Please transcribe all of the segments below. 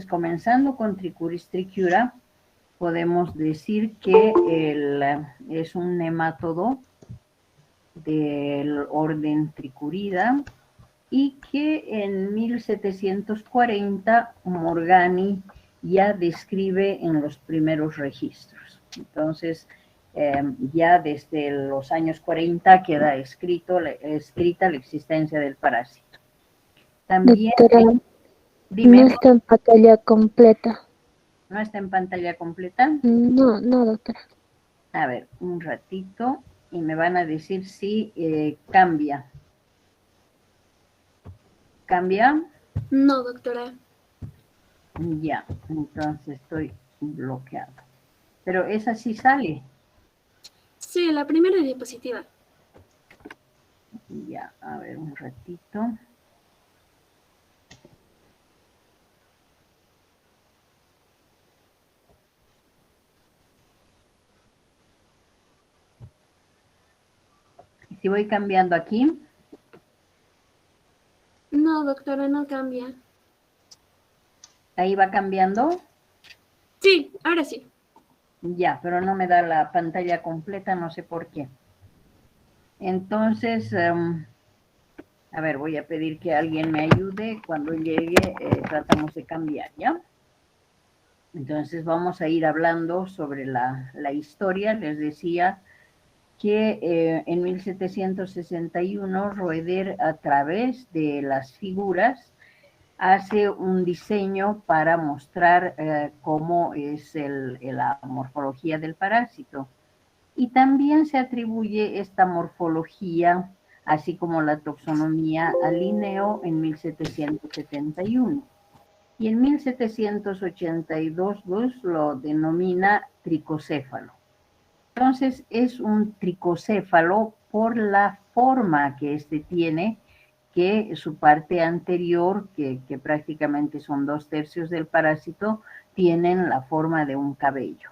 comenzando con Trichuris trichiura, podemos decir que es un nemátodo del orden Trichurida y que en 1740 Morgani ya describe en los primeros registros. Entonces, ya desde los años 40 queda escrita la existencia del parásito. También, doctora, dime, no está en pantalla completa. ¿no está en pantalla completa? No, no, doctora. A ver, un ratito y me van a decir si cambia. ¿Cambia? No, doctora. Ya, entonces estoy bloqueado. Pero esa sí sale. Sí, la primera diapositiva. Ya, a ver, un ratito. Si voy cambiando aquí. No, doctora, no cambia. Ahí va cambiando. Sí, ahora sí. Ya, pero no me da la pantalla completa, no sé por qué. Entonces, a ver, voy a pedir que alguien me ayude. Cuando llegue, tratamos de cambiar, ¿ya? Entonces vamos a ir hablando sobre la historia. Les decía que en 1761 Roeder, a través de las figuras, hace un diseño para mostrar cómo es la morfología del parásito. Y también se atribuye esta morfología, así como la taxonomía, a Linneo en 1771. Y en 1782 lo denomina tricocéfalo. Entonces es un tricocéfalo por la forma que este tiene, que su parte anterior, que prácticamente son 2/3 del parásito, tienen la forma de un cabello.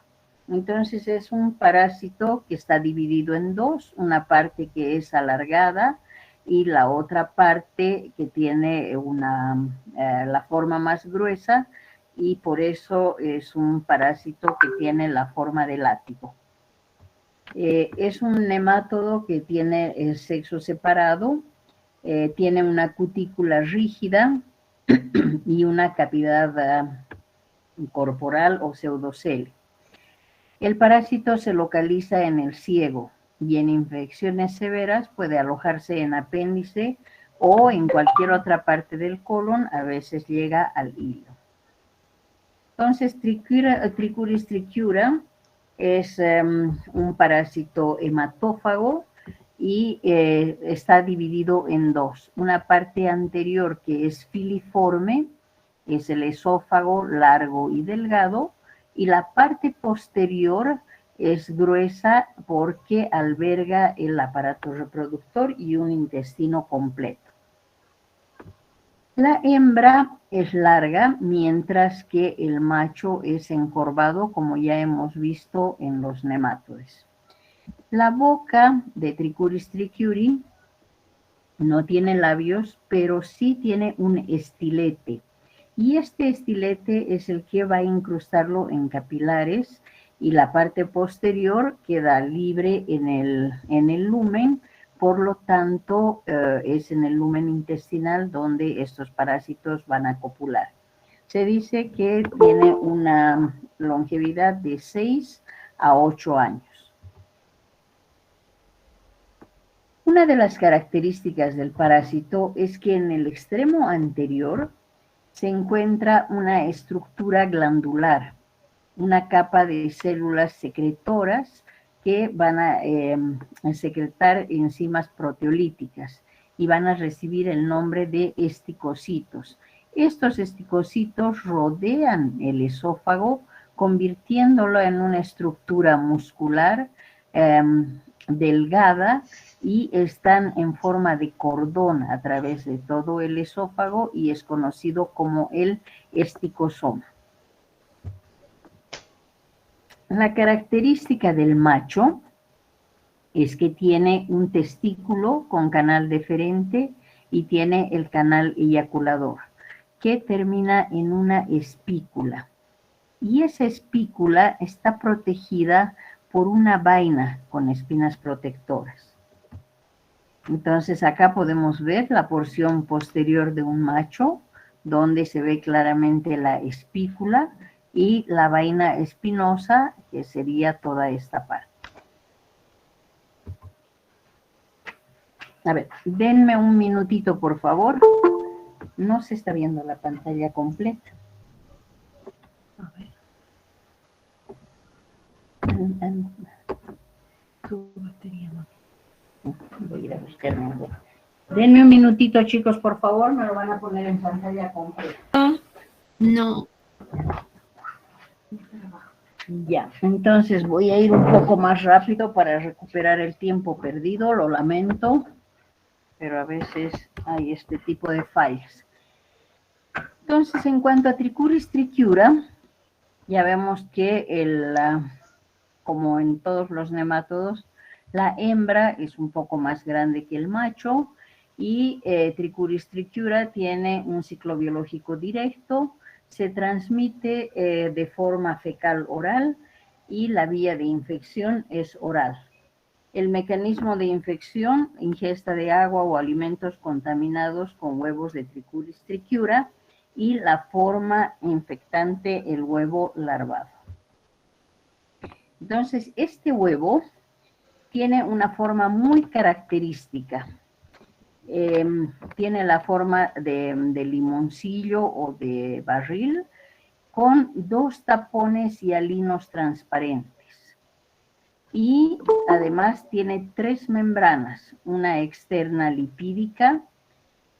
Entonces es un parásito que está dividido en dos, una parte que es alargada y la otra parte que tiene la forma más gruesa, y por eso es un parásito que tiene la forma de látigo. Es un nemátodo que tiene el sexo separado, tiene una cutícula rígida y una cavidad corporal o pseudocele. El parásito se localiza en el ciego y en infecciones severas puede alojarse en apéndice o en cualquier otra parte del colon, a veces llega al hilo. Entonces, Trichuris trichiura es un parásito hematófago y está dividido en dos. Una parte anterior que es filiforme, es el esófago largo y delgado, y la parte posterior es gruesa porque alberga el aparato reproductor y un intestino completo. La hembra es larga, mientras que el macho es encorvado, como ya hemos visto en los nemátodes. La boca de Trichuris trichiuri no tiene labios, pero sí tiene un estilete. Y este estilete es el que va a incrustarlo en capilares, y la parte posterior queda libre en el lumen. Por lo tanto, es en el lumen intestinal donde estos parásitos van a copular. Se dice que tiene una longevidad de 6 a 8 años. Una de las características del parásito es que en el extremo anterior se encuentra una estructura glandular, una capa de células secretoras que van a secretar enzimas proteolíticas y van a recibir el nombre de esticocitos. Estos esticocitos rodean el esófago, convirtiéndolo en una estructura muscular delgada, y están en forma de cordón a través de todo el esófago y es conocido como el esticosoma. La característica del macho es que tiene un testículo con canal deferente y tiene el canal eyaculador. que termina en una espícula. Y esa espícula está protegida por una vaina con espinas protectoras. Entonces acá podemos ver la porción posterior de un macho, donde se ve claramente la espícula y la vaina espinosa, que sería toda esta parte. A ver, denme un minutito, por favor. No se está viendo la pantalla completa. A ver. Tu batería no. Voy a ir a buscarme algo. Denme un minutito, chicos, por favor. Me lo van a poner en pantalla completa. No. Ya, entonces voy a ir un poco más rápido para recuperar el tiempo perdido. Lo lamento, pero a veces hay este tipo de fallas. Entonces, en cuanto a Trichuris trichiura, ya vemos que como en todos los nemátodos, la hembra es un poco más grande que el macho y Trichuris trichiura tiene un ciclo biológico directo, se transmite de forma fecal oral y la vía de infección es oral. El mecanismo de infección, ingesta de agua o alimentos contaminados con huevos de Trichuris trichiura, y la forma infectante, el huevo larvado. Entonces, este huevo tiene una forma muy característica. Tiene la forma de limoncillo o de barril, con dos tapones y halinos transparentes. Y además tiene tres membranas, una externa lipídica,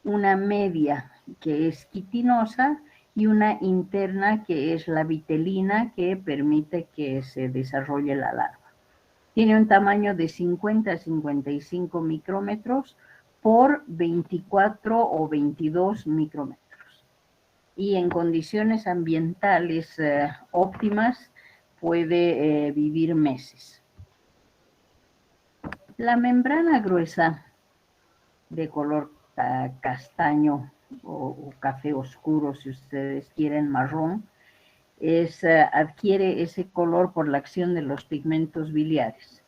una media que es quitinosa y una interna que es la vitelina, que permite que se desarrolle la larva. Tiene un tamaño de 50 a 55 micrómetros por 24 o 22 micrómetros. Y en condiciones ambientales óptimas puede vivir meses. La membrana gruesa de color castaño o café oscuro, si ustedes quieren, marrón, adquiere ese color por la acción de los pigmentos biliares.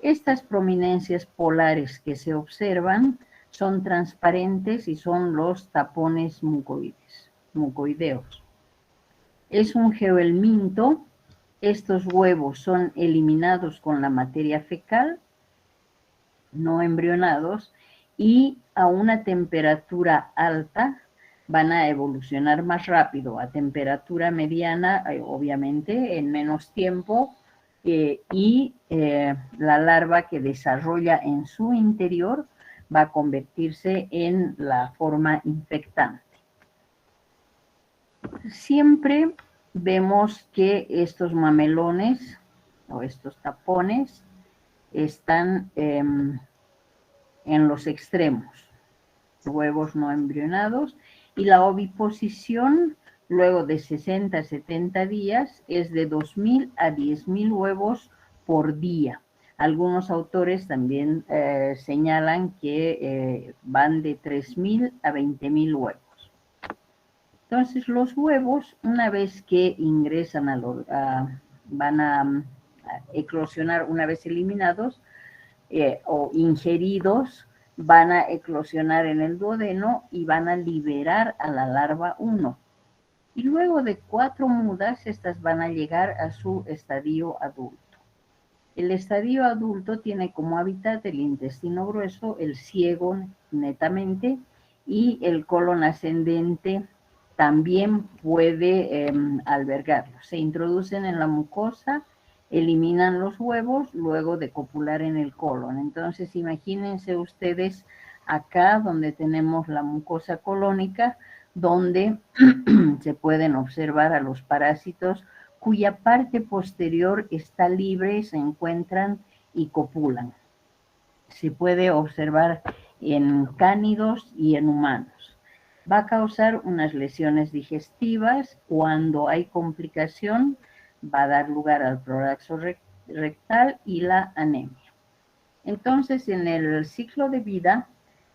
Estas prominencias polares que se observan son transparentes y son los tapones mucoideos. Es un geohelminto. Estos huevos son eliminados con la materia fecal, no embrionados, y a una temperatura alta van a evolucionar más rápido, a temperatura mediana, obviamente, en menos tiempo, y la larva que desarrolla en su interior va a convertirse en la forma infectante. Siempre vemos que estos mamelones o estos tapones están en los extremos, huevos no embrionados, y la oviposición luego de 60 a 70 días es de 2.000 a 10.000 huevos por día. Algunos autores también señalan que van de 3.000 a 20.000 huevos. Entonces los huevos, una vez que ingresan van a eclosionar, una vez eliminados, o ingeridos, van a eclosionar en el duodeno y van a liberar a la larva 1. Y luego de 4 mudas, estas van a llegar a su estadio adulto. El estadio adulto tiene como hábitat el intestino grueso, el ciego netamente, y el colon ascendente también puede albergarlo. Se introducen en la mucosa, eliminan los huevos luego de copular en el colon. Entonces, imagínense ustedes acá donde tenemos la mucosa colónica, donde se pueden observar a los parásitos cuya parte posterior está libre, se encuentran y copulan. Se puede observar en cánidos y en humanos. Va a causar unas lesiones digestivas. Cuando hay complicación, va a dar lugar al prolaxo rectal y la anemia. Entonces, en el ciclo de vida,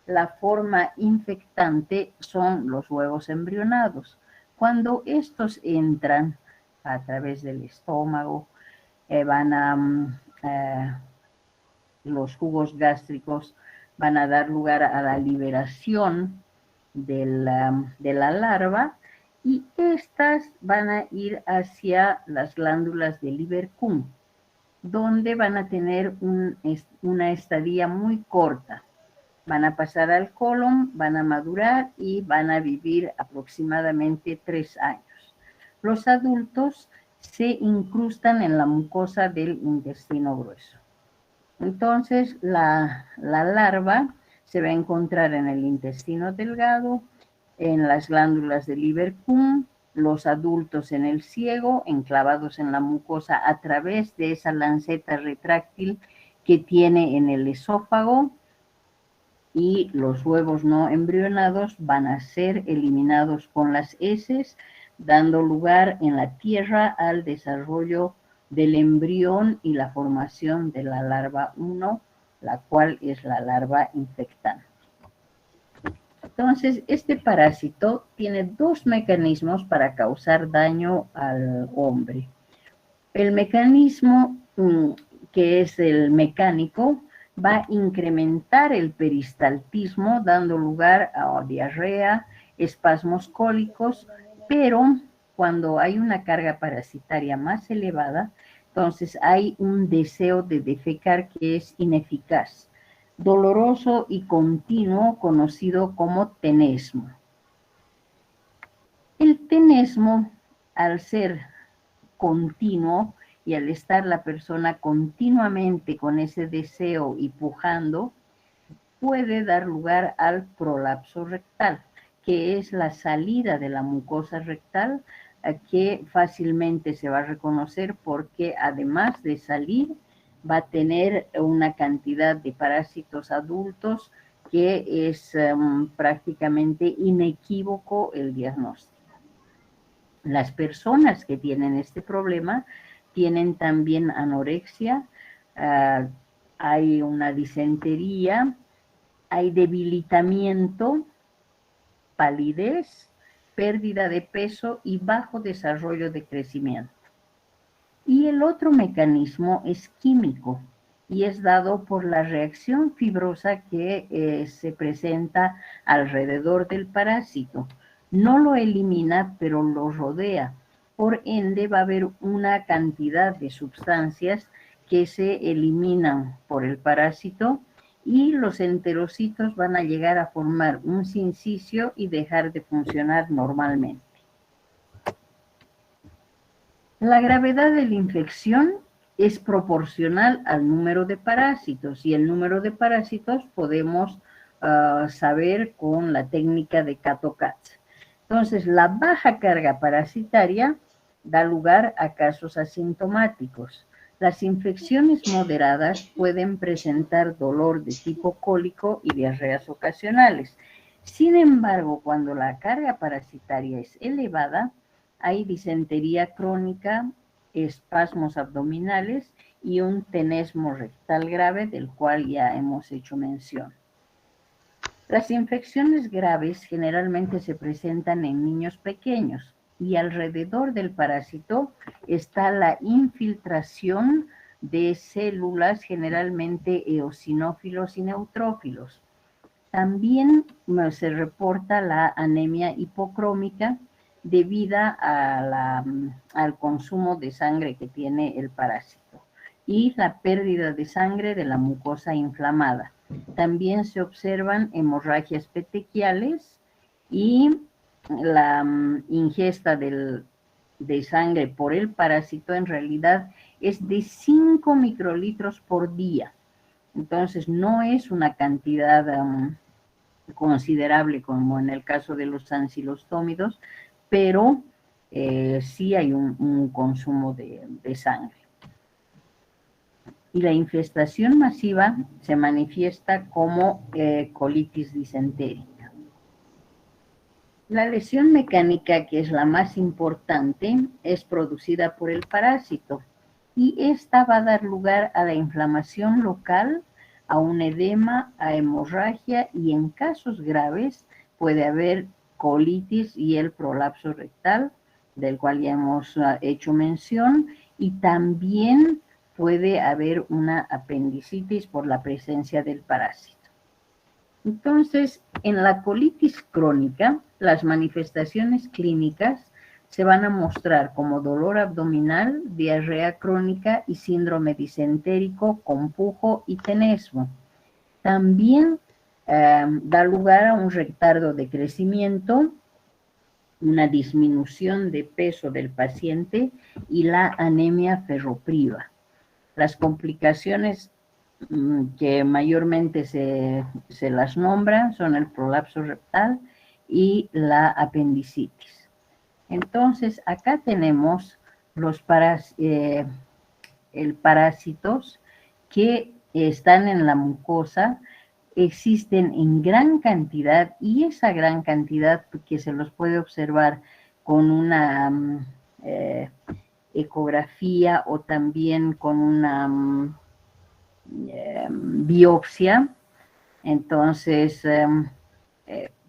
La forma infectante son los huevos embrionados. Cuando estos entran a través del estómago, los jugos gástricos van a dar lugar a la liberación de la larva y estas van a ir hacia las glándulas del Ibercum, donde van a tener una estadía muy corta. Van a pasar al colon, van a madurar y van a vivir aproximadamente 3 años. Los adultos se incrustan en la mucosa del intestino grueso. Entonces, la larva se va a encontrar en el intestino delgado, en las glándulas del Ibercum, los adultos en el ciego, enclavados en la mucosa a través de esa lanceta retráctil que tiene en el esófago, y los huevos no embrionados van a ser eliminados con las heces, dando lugar en la tierra al desarrollo del embrión y la formación de la larva 1, la cual es la larva infectante. Entonces, este parásito tiene 2 mecanismos para causar daño al hombre. El mecanismo que es el mecánico va a incrementar el peristaltismo, dando lugar a diarrea, espasmos cólicos, pero cuando hay una carga parasitaria más elevada, entonces hay un deseo de defecar que es ineficaz, doloroso y continuo, conocido como tenesmo. El tenesmo, al ser continuo y al estar la persona continuamente con ese deseo y pujando, puede dar lugar al prolapso rectal, que es la salida de la mucosa rectal, que fácilmente se va a reconocer porque además de salir, va a tener una cantidad de parásitos adultos que es prácticamente inequívoco el diagnóstico. Las personas que tienen este problema tienen también anorexia, hay una disentería, hay debilitamiento, palidez, pérdida de peso y bajo desarrollo de crecimiento. Y el otro mecanismo es químico y es dado por la reacción fibrosa que se presenta alrededor del parásito. No lo elimina, pero lo rodea. Por ende, va a haber una cantidad de sustancias que se eliminan por el parásito y los enterocitos van a llegar a formar un sincicio y dejar de funcionar normalmente. La gravedad de la infección es proporcional al número de parásitos y el número de parásitos podemos saber con la técnica de Kato-Katz. Entonces, la baja carga parasitaria da lugar a casos asintomáticos. Las infecciones moderadas pueden presentar dolor de tipo cólico y diarreas ocasionales. Sin embargo, cuando la carga parasitaria es elevada, hay disentería crónica, espasmos abdominales y un tenesmo rectal grave, del cual ya hemos hecho mención. Las infecciones graves generalmente se presentan en niños pequeños y alrededor del parásito está la infiltración de células, generalmente eosinófilos y neutrófilos. También se reporta la anemia hipocrómica debida al consumo de sangre que tiene el parásito y la pérdida de sangre de la mucosa inflamada. También se observan hemorragias petequiales y la ingesta de sangre por el parásito en realidad es de 5 microlitros por día. Entonces no es una cantidad considerable como en el caso de los ancilostómidos, pero sí hay un consumo de sangre. Y la infestación masiva se manifiesta como colitis disentérica. La lesión mecánica, que es la más importante, es producida por el parásito y esta va a dar lugar a la inflamación local, a un edema, a hemorragia y en casos graves puede haber colitis y el prolapso rectal, del cual ya hemos hecho mención, y también puede haber una apendicitis por la presencia del parásito. Entonces, en la colitis crónica, las manifestaciones clínicas se van a mostrar como dolor abdominal, diarrea crónica y síndrome disentérico con pujo y tenesmo. También da lugar a un retardo de crecimiento, una disminución de peso del paciente y la anemia ferropriva. Las complicaciones que mayormente se las nombran son el prolapso rectal y la apendicitis. Entonces, acá tenemos los parásitos que están en la mucosa, existen en gran cantidad y esa gran cantidad que se los puede observar con una ecografía o también con una biopsia, entonces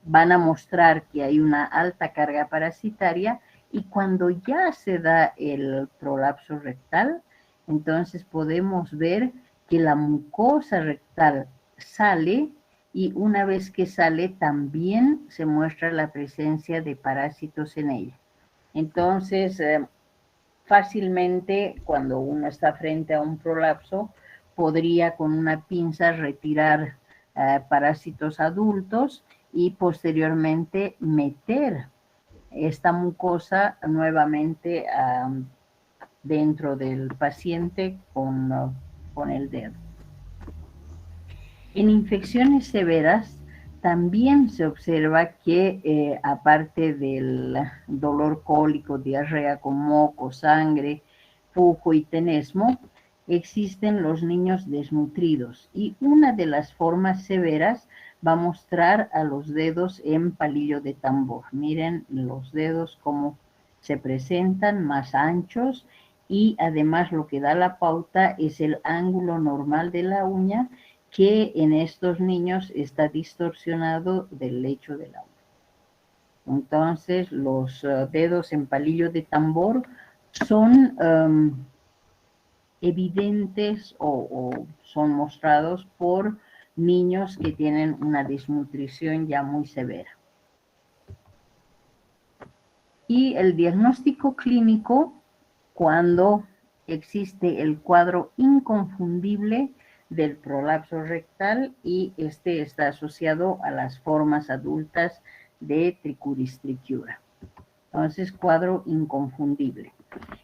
van a mostrar que hay una alta carga parasitaria y cuando ya se da el prolapso rectal, entonces podemos ver que la mucosa rectal sale y una vez que sale también se muestra la presencia de parásitos en ella. Entonces, fácilmente cuando uno está frente a un prolapso, podría con una pinza retirar parásitos adultos y posteriormente meter esta mucosa nuevamente dentro del paciente con el dedo. En infecciones severas también se observa que aparte del dolor cólico, diarrea con moco, sangre, pujo y tenesmo, existen los niños desnutridos y una de las formas severas va a mostrar a los dedos en palillo de tambor. Miren los dedos cómo se presentan más anchos y además lo que da la pauta es el ángulo normal de la uña que en estos niños está distorsionado del lecho de la uña. Entonces los dedos en palillo de tambor son evidentes o son mostrados por niños que tienen una desnutrición ya muy severa. Y el diagnóstico clínico, cuando existe el cuadro inconfundible del prolapso rectal y este está asociado a las formas adultas de tricuris-triquiura. Entonces, cuadro inconfundible.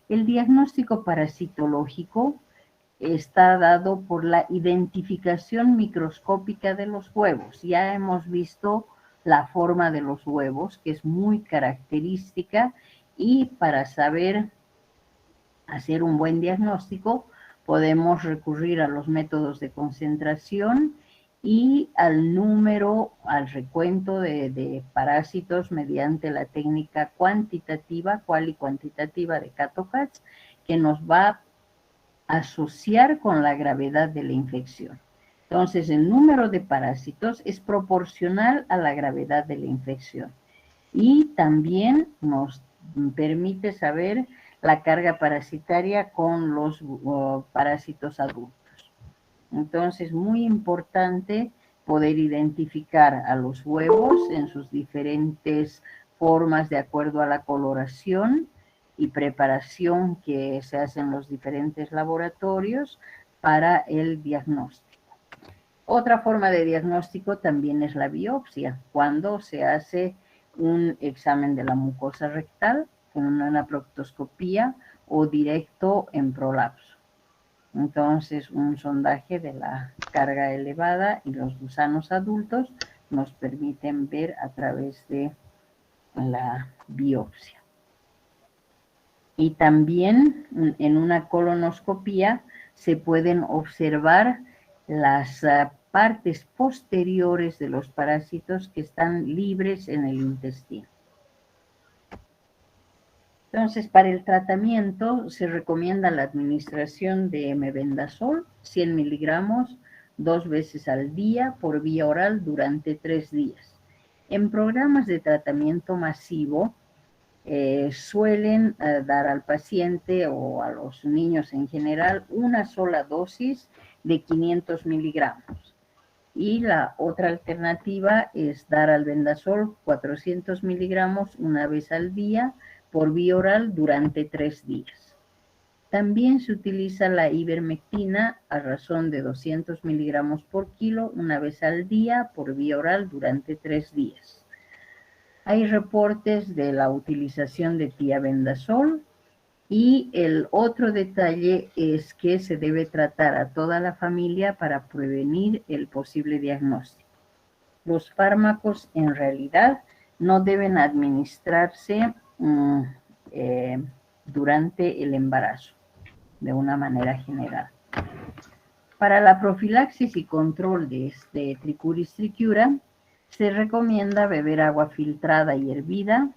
El diagnóstico parasitológico está dado por la identificación microscópica de los huevos. Ya hemos visto la forma de los huevos, que es muy característica, y para saber hacer un buen diagnóstico podemos recurrir a los métodos de concentración y al número, al recuento de parásitos mediante la técnica cuantitativa, cual y cuantitativa de Kato-Katz, que nos va a asociar con la gravedad de la infección. Entonces, el número de parásitos es proporcional a la gravedad de la infección y también nos permite saber la carga parasitaria con los parásitos adultos. Entonces, muy importante poder identificar a los huevos en sus diferentes formas de acuerdo a la coloración y preparación que se hace en los diferentes laboratorios para el diagnóstico. Otra forma de diagnóstico también es la biopsia, cuando se hace un examen de la mucosa rectal con una proctoscopía o directo en prolapso. Entonces, un sondaje de la carga elevada y los gusanos adultos nos permiten ver a través de la biopsia. Y también en una colonoscopía se pueden observar las partes posteriores de los parásitos que están libres en el intestino. Entonces, para el tratamiento se recomienda la administración de mebendazol, 100 miligramos 2 veces al día por vía oral durante 3 días. En programas de tratamiento masivo, suelen dar al paciente o a los niños en general una sola dosis de 500 miligramos. Y la otra alternativa es dar albendazol 400 miligramos una vez al día por vía oral durante 3 días. También se utiliza la ivermectina a razón de 200 miligramos por kilo una vez al día por vía oral durante 3 días. Hay reportes de la utilización de tiabendazol y el otro detalle es que se debe tratar a toda la familia para prevenir el posible diagnóstico. Los fármacos en realidad no deben administrarse durante el embarazo, de una manera general. Para la profilaxis y control de Trichuris trichiura, se recomienda beber agua filtrada y hervida,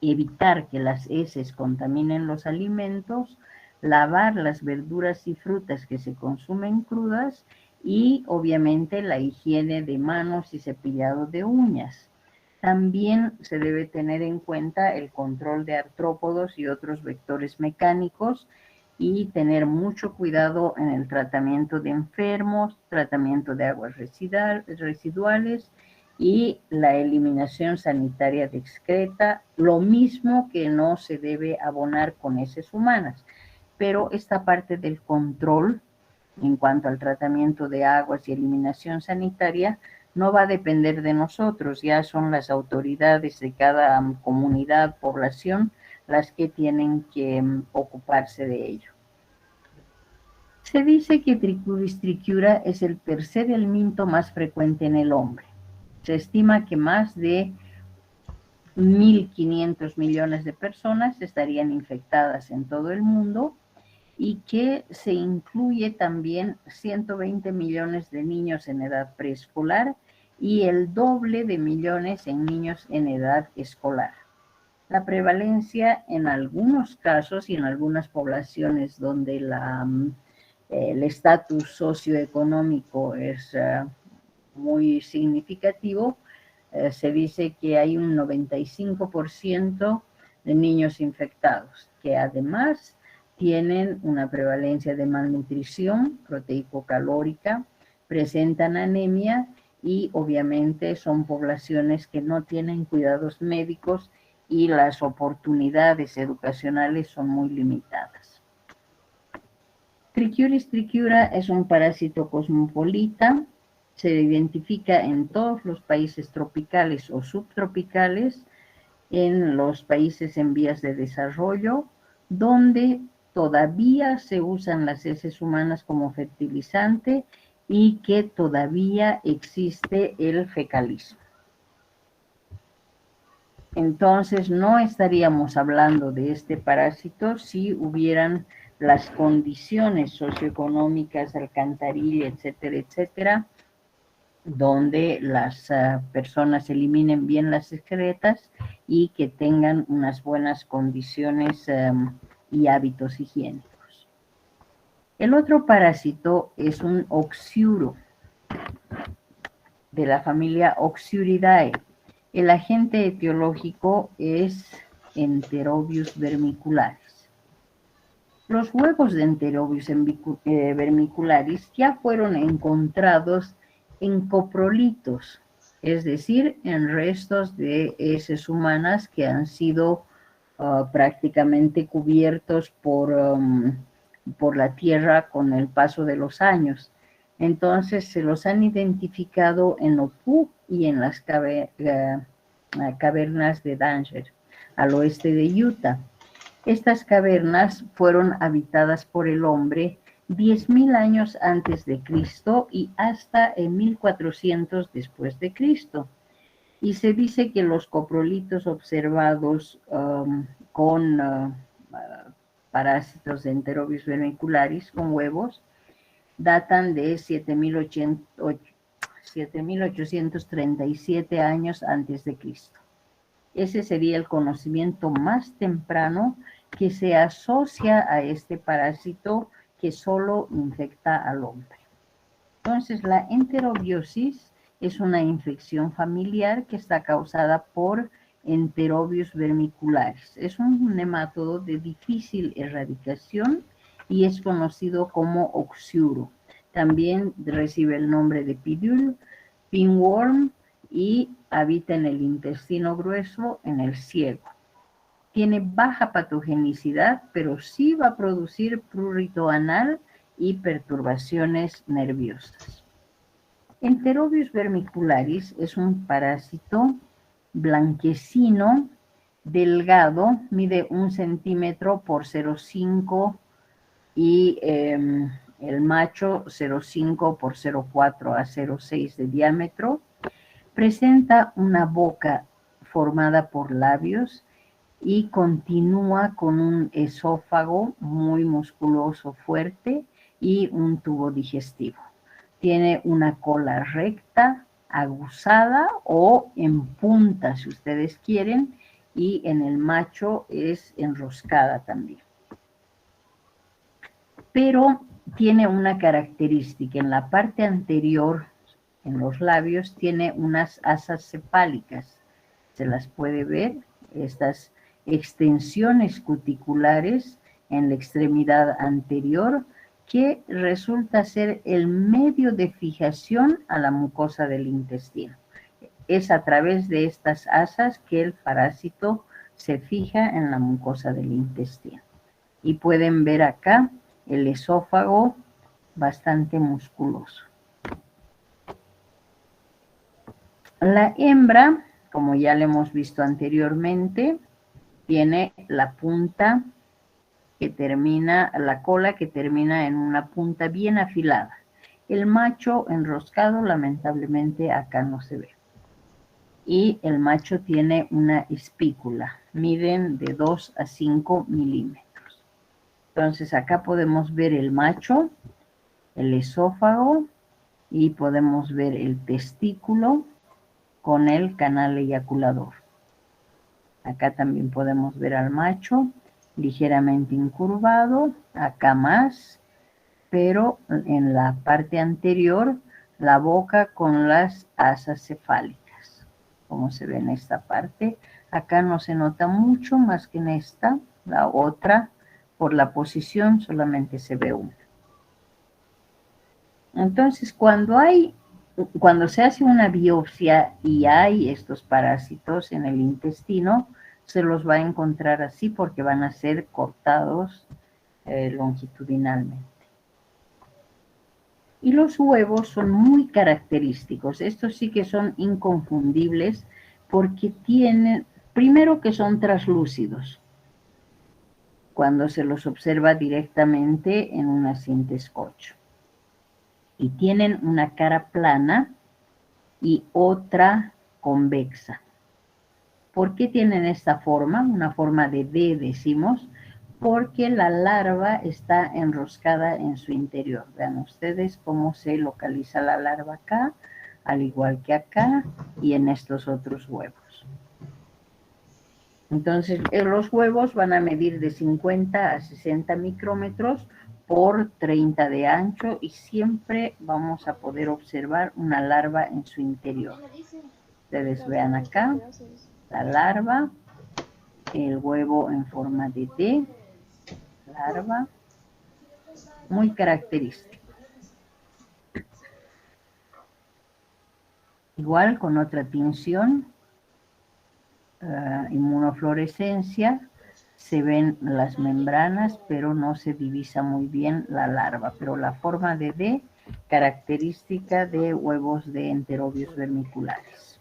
evitar que las heces contaminen los alimentos, lavar las verduras y frutas que se consumen crudas y obviamente la higiene de manos y cepillado de uñas. También se debe tener en cuenta el control de artrópodos y otros vectores mecánicos y tener mucho cuidado en el tratamiento de enfermos, tratamiento de aguas residuales y la eliminación sanitaria de excreta, lo mismo que no se debe abonar con heces humanas. Pero esta parte del control en cuanto al tratamiento de aguas y eliminación sanitaria no va a depender de nosotros, ya son las autoridades de cada comunidad, población, las que tienen que ocuparse de ello. Se dice que Trichuris trichiura es el tercer helminto más frecuente en el hombre. Se estima que más de 1.500 millones de personas estarían infectadas en todo el mundo y que se incluye también 120 millones de niños en edad preescolar y el doble de millones en niños en edad escolar. La prevalencia en algunos casos y en algunas poblaciones donde el estatus socioeconómico es muy significativo, se dice que hay un 95% de niños infectados, que además tienen una prevalencia de malnutrición proteico-calórica, presentan anemia y obviamente son poblaciones que no tienen cuidados médicos y las oportunidades educacionales son muy limitadas. Trichuris trichiura es un parásito cosmopolita, se identifica en todos los países tropicales o subtropicales, en los países en vías de desarrollo, donde todavía se usan las heces humanas como fertilizante y que todavía existe el fecalismo. Entonces, no estaríamos hablando de este parásito si hubieran las condiciones socioeconómicas, alcantarilla, etcétera, etcétera, donde las personas eliminen bien las excretas y que tengan unas buenas condiciones y hábitos higiénicos. El otro parásito es un oxiuro de la familia Oxiuridae. El agente etiológico es Enterobius vermicularis. Los huevos de Enterobius vermicularis ya fueron encontrados en coprolitos, es decir, en restos de heces humanas que han sido prácticamente cubiertos por la tierra con el paso de los años. Entonces se los han identificado en Opú y en las cavernas de Danger, al oeste de Utah. Estas cavernas fueron habitadas por el hombre 10.000 años antes de Cristo y hasta en 1400 después de Cristo. Y se dice que los coprolitos observados con parásitos de Enterobius vermicularis con huevos datan de 7.837 años antes de Cristo. Ese sería el conocimiento más temprano que se asocia a este parásito que solo infecta al hombre. Entonces, la enterobiosis es una infección familiar que está causada por Enterobius vermicularis. Es un nemátodo de difícil erradicación y es conocido como oxiuro. También recibe el nombre de pidul, pinworm, y habita en el intestino grueso, en el ciego. Tiene baja patogenicidad, pero sí va a producir prurito anal y perturbaciones nerviosas. Enterobius vermicularis es un parásito blanquecino, delgado, mide 1 centímetro por 0,5 y el macho 0,5 por 0,4 a 0,6 de diámetro. Presenta una boca formada por labios y continúa con un esófago muy musculoso, fuerte, y un tubo digestivo. Tiene una cola recta, aguzada o en punta, si ustedes quieren, y en el macho es enroscada también. Pero tiene una característica: en la parte anterior, en los labios, tiene unas asas cefálicas. Se las puede ver, estas extensiones cuticulares en la extremidad anterior, que resulta ser el medio de fijación a la mucosa del intestino. Es a través de estas asas que el parásito se fija en la mucosa del intestino. Y pueden ver acá el esófago bastante musculoso. La hembra, como ya lo hemos visto anteriormente, tiene la punta que termina, la cola que termina en una punta bien afilada. El macho enroscado, lamentablemente, acá no se ve. Y el macho tiene una espícula, miden de 2 a 5 milímetros. Entonces acá podemos ver el macho, el esófago, y podemos ver el testículo con el canal eyaculador. Acá también podemos ver al macho ligeramente incurvado, acá más, pero en la parte anterior la boca con las asas cefálicas, como se ve en esta parte. Acá no se nota mucho, más que en esta. La otra, por la posición, solamente se ve una. Entonces, cuando se hace una biopsia y hay estos parásitos en el intestino, se los va a encontrar así, porque van a ser cortados longitudinalmente. Y los huevos son muy característicos. Estos sí que son inconfundibles, porque tienen, primero, que son translúcidos cuando se los observa directamente en una cinta scotch. Y tienen una cara plana y otra convexa. ¿Por qué tienen esta forma? Una forma de D, decimos, porque la larva está enroscada en su interior. Vean ustedes cómo se localiza la larva acá, al igual que acá y en estos otros huevos. Entonces, los huevos van a medir de 50 a 60 micrómetros por 30 de ancho, y siempre vamos a poder observar una larva en su interior. Ustedes vean acá la larva, el huevo en forma de D, larva, muy característico. Igual con otra tinción, inmunofluorescencia, se ven las membranas, pero no se divisa muy bien la larva. Pero la forma de D, característica de huevos de Enterobius vermicularis.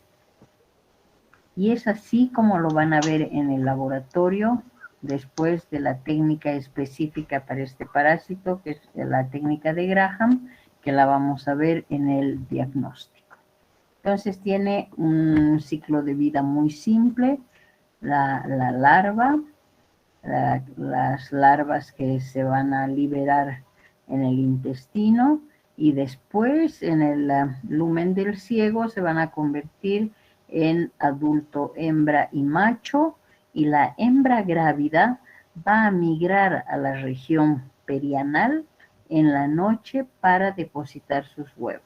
Y es así como lo van a ver en el laboratorio, después de la técnica específica para este parásito, que es la técnica de Graham, que la vamos a ver en el diagnóstico. Entonces tiene un ciclo de vida muy simple. La larva, las larvas que se van a liberar en el intestino, y después en el lumen del ciego se van a convertir en adulto hembra y macho, y la hembra grávida va a migrar a la región perianal en la noche para depositar sus huevos.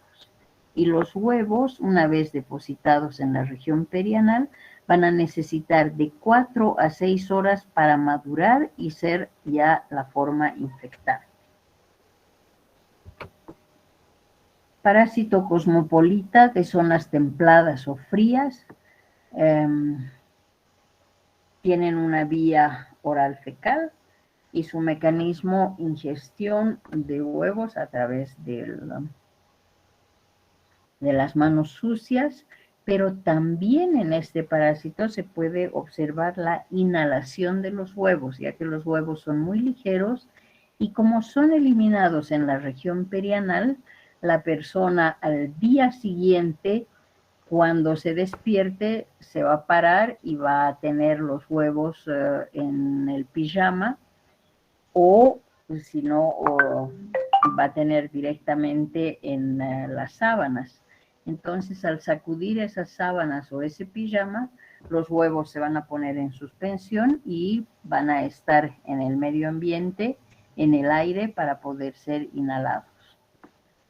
Y los huevos, una vez depositados en la región perianal, van a necesitar de 4 a 6 horas para madurar y ser ya la forma infectada. Parásito cosmopolita de zonas templadas o frías. Tienen una vía oral fecal y su mecanismo ingestión de huevos a través de las manos sucias, pero también en este parásito se puede observar la inhalación de los huevos, ya que los huevos son muy ligeros y como son eliminados en la región perianal, la persona al día siguiente, cuando se despierte, se va a parar y va a tener los huevos en el pijama o si no, va a tener directamente en las sábanas. Entonces, al sacudir esas sábanas o ese pijama, los huevos se van a poner en suspensión y van a estar en el medio ambiente, en el aire, para poder ser inhalados.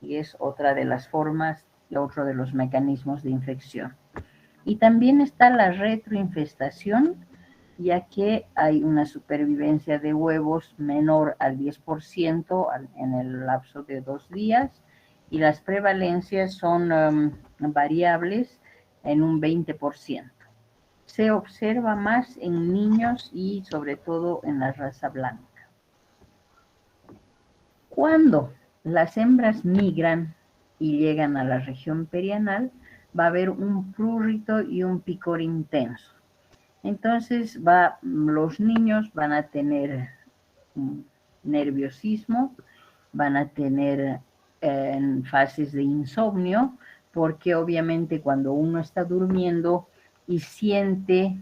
Y es otra de las formas y otro de los mecanismos de infección. Y también está la retroinfestación, ya que hay una supervivencia de huevos menor al 10% en el lapso de 2 días y las prevalencias son variables en un 20%. Se observa más en niños y sobre todo en la raza blanca. Cuando las hembras migran y llegan a la región perianal, va a haber un prurito y un picor intenso. Entonces los niños van a tener nerviosismo, van a tener fases de insomnio, porque obviamente cuando uno está durmiendo y siente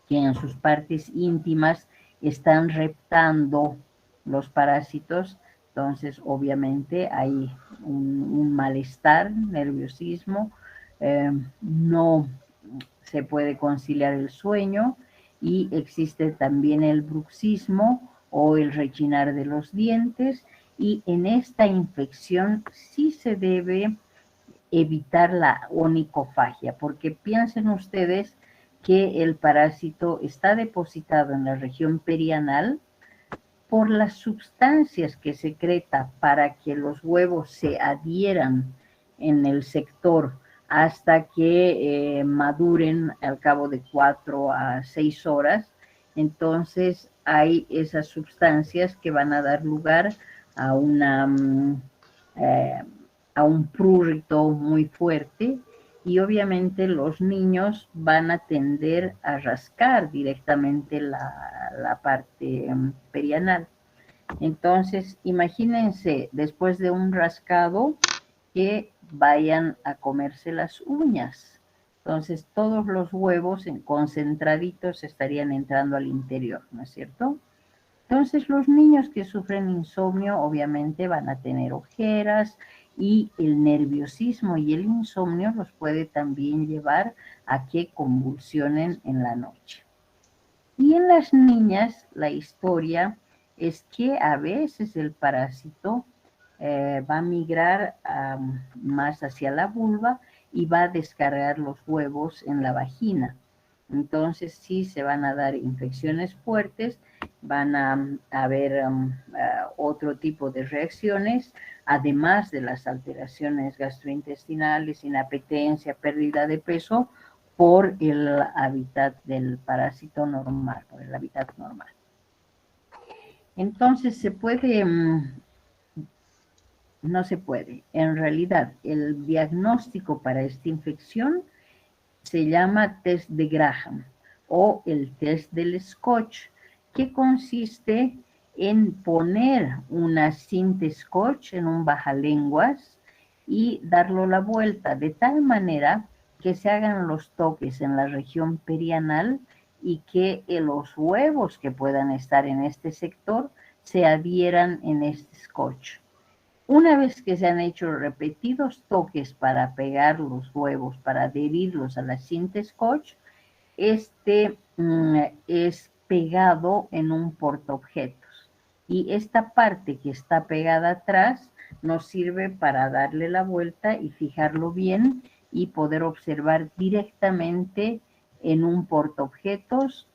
que en sus partes íntimas están reptando los parásitos, entonces obviamente hay un malestar, nerviosismo, no se puede conciliar el sueño y existe también el bruxismo o el rechinar de los dientes, y en esta infección sí se debe evitar la onicofagia, porque piensen ustedes que el parásito está depositado en la región perianal por las sustancias que secreta para que los huevos se adhieran en el sector hasta que maduren al cabo de 4 a 6 horas. Entonces hay esas sustancias que van a dar lugar a a un prurito muy fuerte, y obviamente los niños van a tender a rascar directamente la parte perianal. Entonces, imagínense, después de un rascado, que vayan a comerse las uñas. Entonces, todos los huevos concentraditos estarían entrando al interior, ¿no es cierto? Entonces, los niños que sufren insomnio obviamente van a tener ojeras, y el nerviosismo y el insomnio los puede también llevar a que convulsionen en la noche. Y en las niñas la historia es que a veces el parásito va a migrar más hacia la vulva y va a descargar los huevos en la vagina. Entonces sí se van a dar infecciones fuertes, van a haber otro tipo de reacciones, además de las alteraciones gastrointestinales, inapetencia, pérdida de peso, por el hábitat del parásito normal, por el hábitat normal. Entonces se puede, no se puede. En realidad, el diagnóstico para esta infección se llama test de Graham o el test del Scotch, que consiste en poner una cinta Scotch en un bajalenguas y darlo la vuelta de tal manera que se hagan los toques en la región perianal y que los huevos que puedan estar en este sector se adhieran en este Scotch. Una vez que se han hecho repetidos toques para pegar los huevos, para adherirlos a la cinta Scotch, este es pegado en un portaobjetos. Y esta parte que está pegada atrás nos sirve para darle la vuelta y fijarlo bien y poder observar directamente en un portaobjetos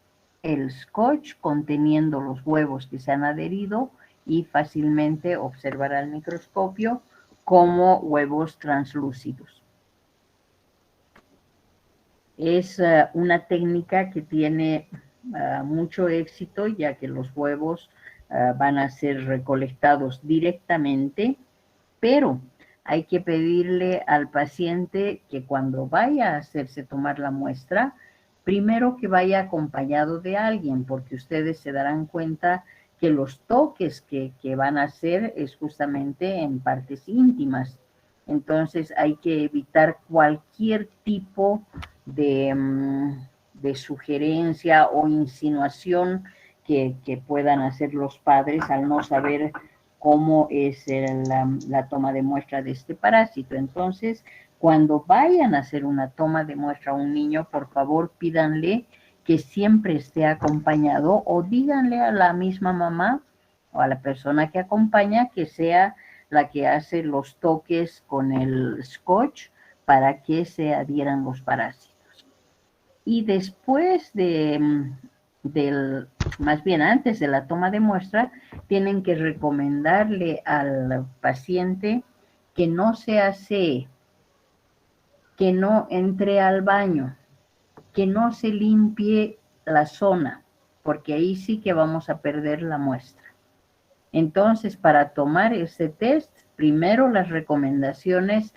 el scotch conteniendo los huevos que se han adherido y fácilmente observar al microscopio como huevos translúcidos. Es una técnica que tiene mucho éxito, ya que los huevos van a ser recolectados directamente, pero hay que pedirle al paciente que cuando vaya a hacerse tomar la muestra, primero que vaya acompañado de alguien, porque ustedes se darán cuenta que los toques que van a hacer es justamente en partes íntimas. Entonces hay que evitar cualquier tipo de sugerencia o insinuación que puedan hacer los padres al no saber cómo es la toma de muestra de este parásito. Entonces, cuando vayan a hacer una toma de muestra a un niño, por favor pídanle que siempre esté acompañado o díganle a la misma mamá o a la persona que acompaña que sea la que hace los toques con el scotch para que se adhieran los parásitos. Y después más bien antes de la toma de muestra, tienen que recomendarle al paciente que no se asee, que no entre al baño, que no se limpie la zona, porque ahí sí que vamos a perder la muestra. Entonces, para tomar este test, primero las recomendaciones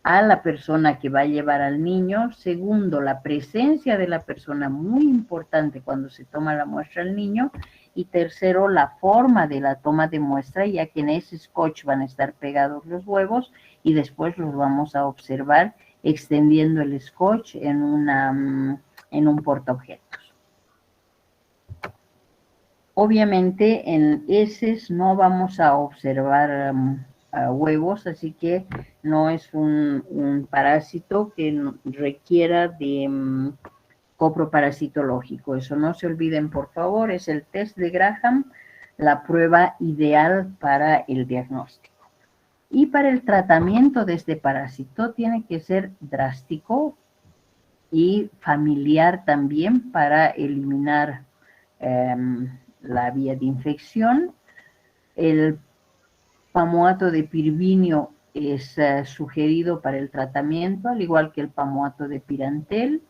a la persona que va a llevar al niño. Segundo, la presencia de la persona, muy importante cuando se toma la muestra al niño. Y tercero, la forma de la toma de muestra, ya que en ese scotch van a estar pegados los huevos y después los vamos a observar extendiendo el scotch en un portaobjetos. Obviamente en heces no vamos a observar huevos, así que no es un parásito que requiera de coproparasitológico. Eso no se olviden, por favor, es el test de Graham, la prueba ideal para el diagnóstico. Y para el tratamiento de este parásito tiene que ser drástico y familiar también para eliminar la vía de infección. El pamoato de pirvinio es sugerido para el tratamiento, al igual que el pamoato de pirantel,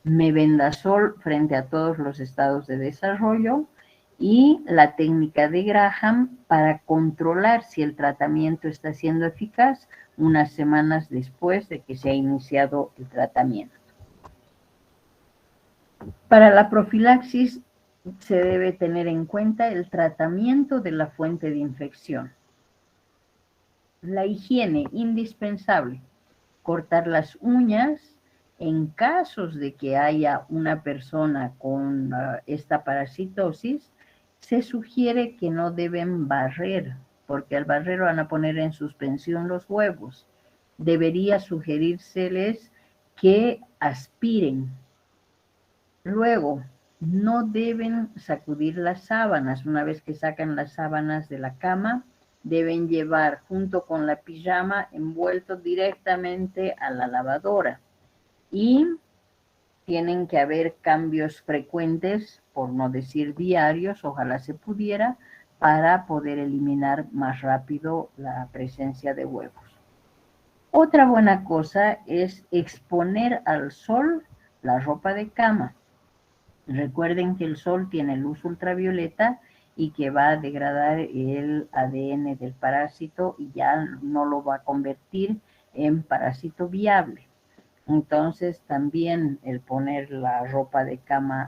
mebendazol frente a todos los estados de desarrollo y la técnica de Graham para controlar si el tratamiento está siendo eficaz unas semanas después de que se ha iniciado el tratamiento. Para la profilaxis se debe tener en cuenta el tratamiento de la fuente de infección. La higiene, indispensable. Cortar las uñas. En casos de que haya una persona con esta parasitosis, se sugiere que no deben barrer, porque al barrer van a poner en suspensión los huevos. Debería sugerírseles que aspiren. Luego, no deben sacudir las sábanas. Una vez que sacan las sábanas de la cama, deben llevar junto con la pijama envuelto directamente a la lavadora. Y tienen que haber cambios frecuentes, por no decir diarios, ojalá se pudiera, para poder eliminar más rápido la presencia de huevos. Otra buena cosa es exponer al sol la ropa de cama. Recuerden que el sol tiene luz ultravioleta y que va a degradar el ADN del parásito y ya no lo va a convertir en parásito viable. Entonces también el poner la ropa de cama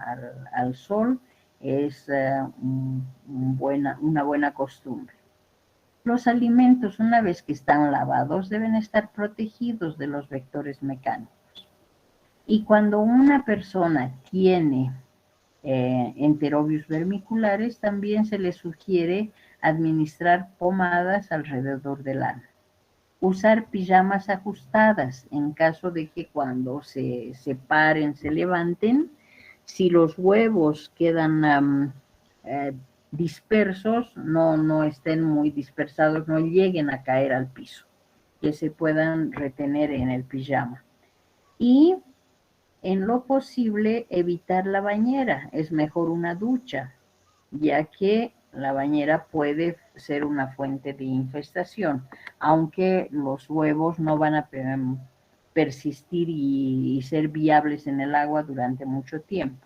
al sol es una buena costumbre. Los alimentos, una vez que están lavados, deben estar protegidos de los vectores mecánicos. Y cuando una persona tiene enterobius vermiculares, también se le sugiere administrar pomadas alrededor del ano. Usar pijamas ajustadas en caso de que cuando se paren, se levanten, si los huevos quedan dispersos, no estén muy dispersados, no lleguen a caer al piso, que se puedan retener en el pijama. Y en lo posible evitar la bañera, es mejor una ducha, ya que la bañera puede ser una fuente de infestación, aunque los huevos no van a persistir y ser viables en el agua durante mucho tiempo.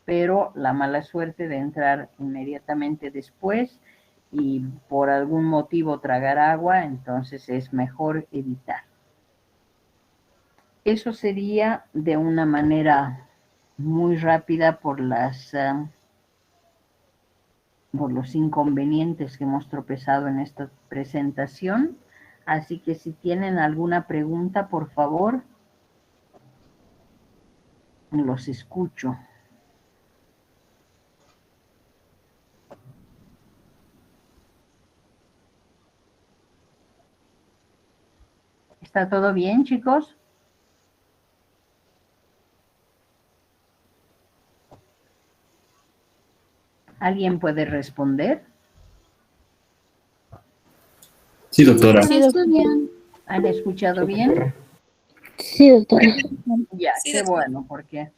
Pero la mala suerte de entrar inmediatamente después y por algún motivo tragar agua, entonces es mejor evitar. Eso sería de una manera muy rápida por los inconvenientes que hemos tropezado en esta presentación. Así que si tienen alguna pregunta, por favor, los escucho. ¿Está todo bien, chicos? ¿Alguien puede responder? Sí, doctora. Sí, está bien. ¿Han escuchado bien? Sí, doctora. Ya, Sí, qué doctora. bueno, porque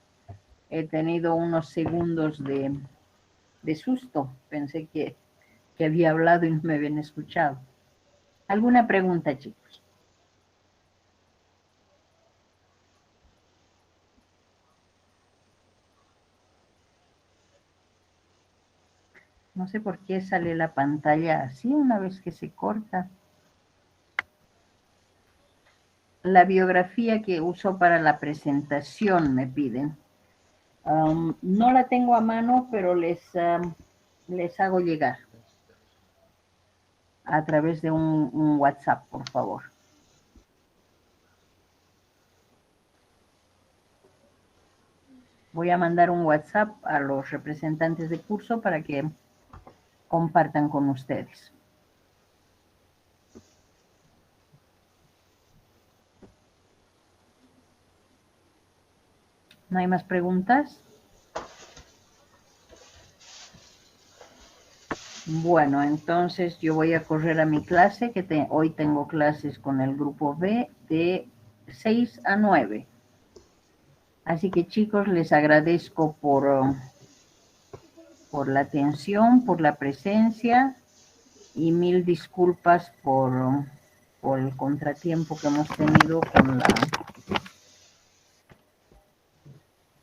he tenido unos segundos de susto. Pensé que había hablado y no me habían escuchado. ¿Alguna pregunta, chicos? No sé por qué sale la pantalla así una vez que se corta. La biografía que uso para la presentación me piden. No la tengo a mano, pero les hago llegar a través de un WhatsApp, por favor. Voy a mandar un WhatsApp a los representantes de curso para que compartan con ustedes. ¿No hay más preguntas? Bueno, entonces yo voy a correr a mi clase, que hoy tengo clases con el grupo B de 6 a 9. Así que chicos, les agradezco por la atención, por la presencia y mil disculpas por el contratiempo que hemos tenido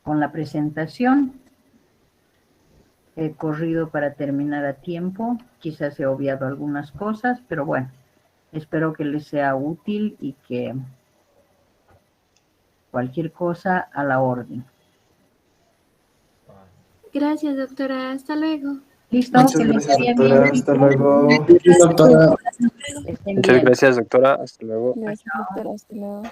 con la presentación. He corrido para terminar a tiempo, quizás he obviado algunas cosas, pero bueno, espero que les sea útil y que cualquier cosa a la orden. Gracias, doctora. Hasta luego. ¿Listo? Muchas Que les gracias, vaya doctora. bien, Hasta chicos. luego. Gracias, Doctora. doctora. Hasta luego. Estén Muchas bien. gracias, doctora. Hasta luego. Gracias, doctora. Hasta luego.